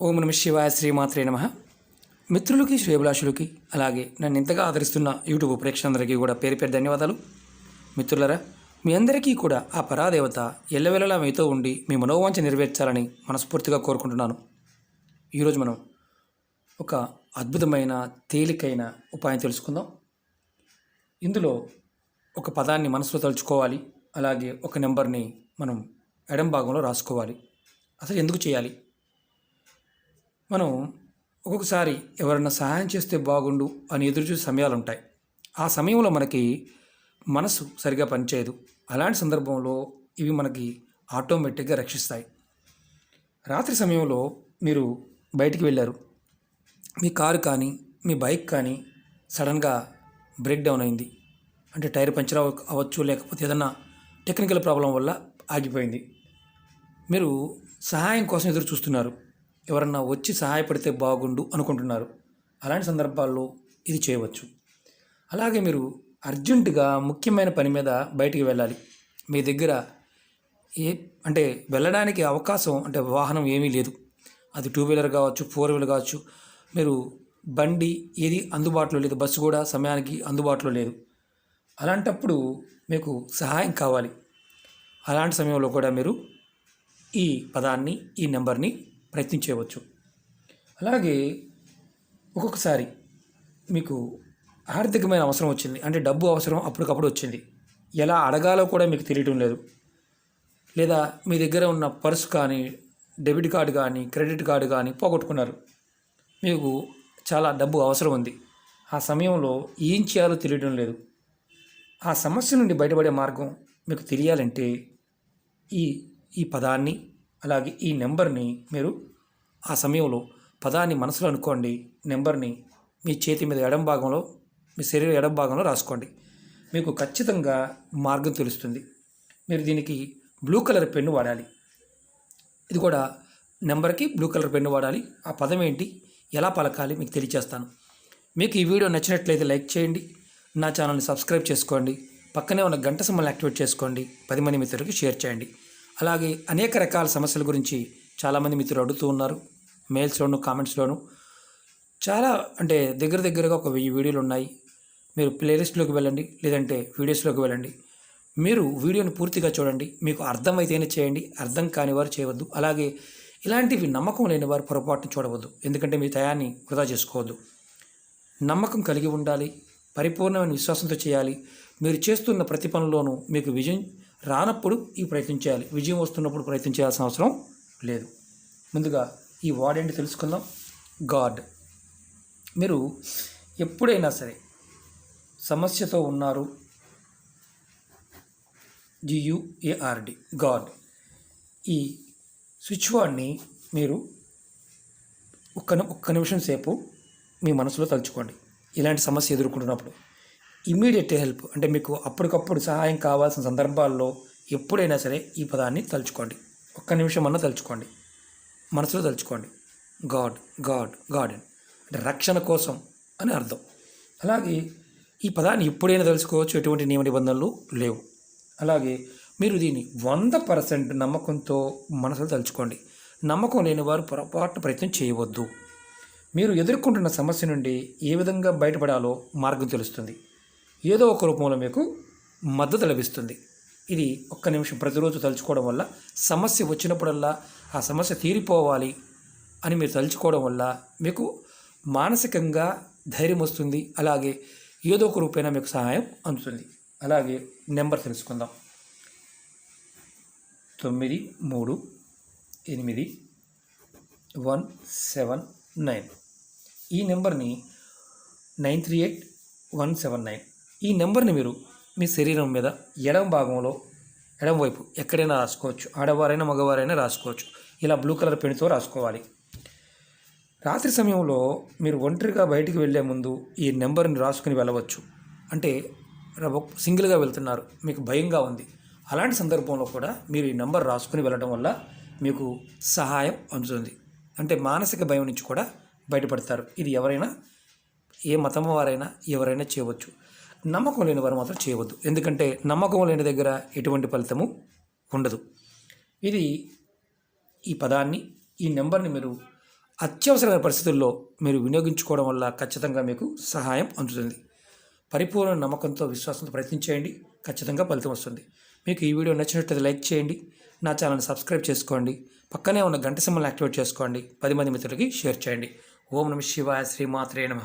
ఓం నమ శివాయ శ్రీమాత్రే నమ. మిత్రులకి శ్రేభిలాషులకి అలాగే నన్ను ఇంతగా ఆదరిస్తున్న యూట్యూబ్ ప్రేక్షకులందరికీ కూడా పేరు పేరు ధన్యవాదాలు. మిత్రులరా, మీ అందరికీ కూడా ఆ పరాదేవత ఎల్లవెల్లలా మీతో ఉండి మీ మనోవాంఛ నెరవేర్చాలని మనస్ఫూర్తిగా కోరుకుంటున్నాను. ఈరోజు మనం ఒక అద్భుతమైన తేలికైన ఉపాయం తెలుసుకుందాం. ఇందులో ఒక పదాన్ని మనసులో తలుచుకోవాలి, అలాగే ఒక నెంబర్ని మనం ఎడం భాగంలో రాసుకోవాలి. అసలు ఎందుకు చేయాలి? మనం ఒక్కొక్కసారి ఎవరన్నా సహాయం చేస్తే బాగుండు అని ఎదురుచూసే సమయాలు ఉంటాయి. ఆ సమయంలో మనకి మనసు సరిగా పనిచేయదు. అలాంటి సందర్భంలో ఇవి మనకి ఆటోమేటిక్గా రక్షిస్తాయి. రాత్రి సమయంలో మీరు బయటికి వెళ్ళారు, మీ కారు కానీ మీ బైక్ కానీ సడన్గా బ్రేక్ డౌన్ అయింది. అంటే టైర్ పంచర్ అవ్వచ్చు, లేకపోతే ఏదన్నా టెక్నికల్ ప్రాబ్లం వల్ల ఆగిపోయింది. మీరు సహాయం కోసం ఎదురు చూస్తున్నారు, ఎవరన్నా వచ్చి సహాయపడితే బాగుండు అనుకుంటున్నారు. అలాంటి సందర్భాల్లో ఇది చేయవచ్చు. అలాగే మీరు అర్జెంటుగా ముఖ్యమైన పని మీద బయటికి వెళ్ళాలి. మీ దగ్గర అంటే వెళ్ళడానికి అవకాశం అంటే వాహనం ఏమీ లేదు. అది 2 వీలర్ కావచ్చు, 4 వీలర్ కావచ్చు. మీరు బండి ఏది అందుబాటులో లేదు, బస్సు కూడా సమయానికి అందుబాటులో లేదు. అలాంటప్పుడు మీకు సహాయం కావాలి. అలాంటి సమయంలో కూడా మీరు ఈ పదాన్ని, ఈ నెంబర్ని ప్రయత్నించవచ్చు. అలాగే ఒక్కొక్కసారి మీకు ఆర్థికమైన అవసరం వచ్చింది, అంటే డబ్బు అవసరం అప్పటికప్పుడు వచ్చింది. ఎలా అడగాలో కూడా మీకు తెలియటం లేదు. లేదా మీ దగ్గర ఉన్న పర్సు కానీ, డెబిట్ కార్డు కానీ, క్రెడిట్ కార్డు కానీ పోగొట్టుకున్నారు. మీకు చాలా డబ్బు అవసరం ఉంది. ఆ సమయంలో ఏం చేయాలో తెలియడం లేదు. ఆ సమస్య నుండి బయటపడే మార్గం మీకు తెలియాలంటే ఈ ఈ పదాన్ని, అలాగే ఈ నెంబర్ని మీరు ఆ సమయంలో పదాన్ని మనసులో అనుకోండి, నెంబర్ని మీ చేతి మీద ఎడం భాగంలో, మీ శరీరం ఎడం భాగంలో రాసుకోండి. మీకు ఖచ్చితంగా మార్గం తెలుస్తుంది. మీరు దీనికి బ్లూ కలర్ పెన్ను వాడాలి. ఇది కూడా నెంబర్కి బ్లూ కలర్ పెన్ను వాడాలి. ఆ పదం ఏంటి, ఎలా పలకాలి మీకు తెలియజేస్తాను. మీకు ఈ వీడియో నచ్చినట్లయితే లైక్ చేయండి, నా ఛానల్ని సబ్స్క్రైబ్ చేసుకోండి, పక్కనే ఉన్న గంట సింబల్ని యాక్టివేట్ చేసుకోండి, 10 మంది మిత్రులకి షేర్ చేయండి. అలాగే అనేక రకాల సమస్యల గురించి చాలామంది మిత్రులు అడుగుతూ ఉన్నారు, మెయిల్స్లోను కామెంట్స్లోను. చాలా అంటే దగ్గరగా ఒక 1000 వీడియోలు ఉన్నాయి. మీరు ప్లేలిస్ట్లోకి వెళ్ళండి, లేదంటే వీడియోస్లోకి వెళ్ళండి. మీరు వీడియోని పూర్తిగా చూడండి. మీకు అర్థమైతేనే చేయండి, అర్థం కాని వారు చేయవద్దు. అలాగే ఇలాంటివి నమ్మకం లేని వారు పొరపాటును చూడవద్దు, ఎందుకంటే మీ టయాన్ని వృధా చేసుకోవద్దు. నమ్మకం కలిగి ఉండాలి, పరిపూర్ణమైన విశ్వాసంతో చేయాలి. మీరు చేస్తున్న ప్రతి పనిలోనూ మీకు విజయం రానప్పుడు ఈ ప్రయత్నం చేయాలి, విజయం వస్తున్నప్పుడు ప్రయత్నం చేయాల్సిన అవసరం లేదు. ముందుగా ఈ వర్డ్ ఏంటి తెలుసుకుందాం. గాడ్. మీరు ఎప్పుడైనా సరే సమస్యతో ఉన్నారు, GUARD, గాడ్. ఈ స్విచ్ వర్డ్ని మీరు ఒక్క నిమిషం సేపు మీ మనసులో తలుచుకోండి. ఇలాంటి సమస్య ఎదుర్కొంటున్నప్పుడు ఇమ్మీడియట్ హెల్ప్, అంటే మీకు అప్పటికప్పుడు సహాయం కావాల్సిన సందర్భాల్లో ఎప్పుడైనా సరే ఈ పదాన్ని తలుచుకోండి. ఒక్క నిమిషం అన్నా తలుచుకోండి, మనసులో తలుచుకోండి. గాడ్ గాడ్ గాడ్ అంటే రక్షణ కోసం అని అర్థం. అలాగే ఈ పదాన్ని ఎప్పుడైనా తెలుసుకోవచ్చు, ఎటువంటి నియమ నిబంధనలు లేవు. అలాగే మీరు దీన్ని 100% నమ్మకంతో మనసులో తలుచుకోండి. నమ్మకం లేని వారు పొరపాటు ప్రయత్నం చేయవద్దు. మీరు ఎదుర్కొంటున్న సమస్య నుండి ఏ విధంగా బయటపడాలో మార్గం తెలుస్తుంది. ఏదో ఒక రూపంలో మీకు మద్దతు లభిస్తుంది. ఇది ఒక్క నిమిషం ప్రతిరోజు తలుచుకోవడం వల్ల, సమస్య వచ్చినప్పుడల్లా ఆ సమస్య తీరిపోవాలి అని మీరు తలుచుకోవడం వల్ల మీకు మానసికంగా ధైర్యం వస్తుంది. అలాగే ఏదో ఒక రూపైనా మీకు సహాయం అందుతుంది. అలాగే నెంబర్ తెలుసుకుందాం. 933817 ఈ నెంబర్ని 938179. ఈ నెంబర్ని మీరు మీ శరీరం మీద ఎడమ భాగంలో, ఎడమ వైపు ఎక్కడైనా రాసుకోవచ్చు. ఆడవారైనా మగవారైనా రాసుకోవచ్చు. ఇలా బ్లూ కలర్ పెన్తో రాసుకోవాలి. రాత్రి సమయంలో మీరు ఒంటరిగా బయటికి వెళ్ళే ముందు ఈ నెంబర్ని రాసుకుని వెళ్ళవచ్చు. అంటే సింగిల్గా వెళ్తున్నారు, మీకు భయంగా ఉంది. అలాంటి సందర్భంలో కూడా మీరు ఈ నెంబర్ రాసుకుని వెళ్ళడం వల్ల మీకు సహాయం అందుతుంది. అంటే మానసిక భయం నుంచి కూడా బయటపడతారు. ఇది ఎవరైనా, ఏ మతం వారైనా ఎవరైనా చేయవచ్చు. నమ్మకం లేని వారు మాత్రం చేయవద్దు, ఎందుకంటే నమ్మకం లేని దగ్గర ఎటువంటి ఫలితము ఉండదు. ఇది ఈ పదాన్ని, ఈ నెంబర్ని మీరు అత్యవసరమైన పరిస్థితుల్లో మీరు వినియోగించుకోవడం వల్ల ఖచ్చితంగా మీకు సహాయం అందుతుంది. పరిపూర్ణ నమ్మకంతో విశ్వాసంతో ప్రయత్నించేయండి, ఖచ్చితంగా ఫలితం వస్తుంది. మీకు ఈ వీడియో నచ్చినట్లయితే లైక్ చేయండి, నా ఛానల్ని సబ్స్క్రైబ్ చేసుకోండి, పక్కనే ఉన్న గంట సింబల్ని యాక్టివేట్ చేసుకోండి, 10 మంది మిత్రులకి షేర్ చేయండి. ఓం నమః శివాయ, శ్రీమాత్రే నమః.